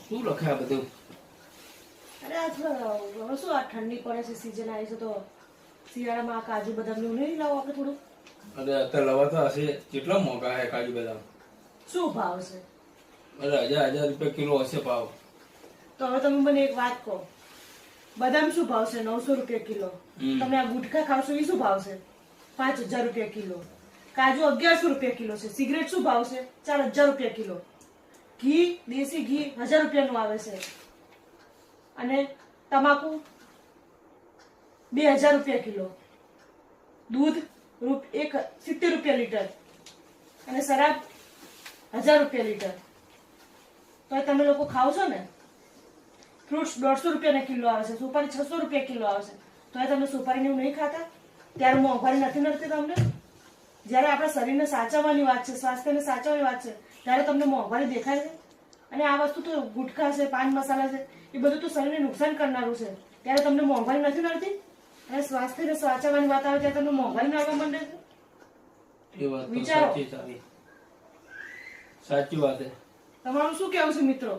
શું લખે આ બધું? અરે આ હવે શું આ ઠંડી પડે છે, સીઝન આવી છે તો શિયાળામાં આ કાજુ બદામ નહીં લાવો આપણે થોડું? અરે અત્યારે લવાતા હશે, કેટલા મોંઘા હે કાજુ બદામ. શું ભાવ છે? અરે 1000 રૂપિયા કિલો હશે ભાવ. તો હવે તમે મને એક વાત કહો, બદામ શું ભાવ છે? 900 રૂપિયા કિલો. તમે આ ગુટખા ખાવશો એ શું ભાવ છે? 5000 રૂપિયા કિલો. કાજુ 1100 રૂપિયા કિલો છે. સિગરેટ શું ભાવ છે? 4000 રૂપિયા કિલો. ઘી, દેશી ઘી 1000 રૂપિયાનું આવે છે. અને તમાકુ 2000 રૂપિયા કિલો. દૂધ 70 રૂપિયા લીટર. અને શરાબ 1000 રૂપિયા લીટર. તો તમે લોકો ખાવ છો ને? ફ્રૂટ્સ 150 રૂપિયાના કિલો આવે છે. સુપારી 600 રૂપિયા કિલો આવે છે. તો તમે સુપારીને એવું નહીં ખાતા? ત્યારે મોંઘવારી નથી નડતી તમને? જયારે આપણા શરીરને સાચવવાની વાત છે, સ્વાસ્થ્યને સાચવવાની વાત છે, ત્યારે તમને મોંઘવારી દેખાય છે? અને આ વસ્તુ તો ગુટખા છે, પાન મસાલા છે, એ બધું તો શરીરને નુકસાન કરનારું છે. ત્યારે તમને મોંઘવારી નથી નડતી? અને સ્વાસ્થ્યને સાચવવાની વાત આવે ત્યારે તમને મોંઘવારી નડવા માંડે છે? એ વાત તો વિચારો. સાચી વાત છે. તમારું શું કેવું છે મિત્રો?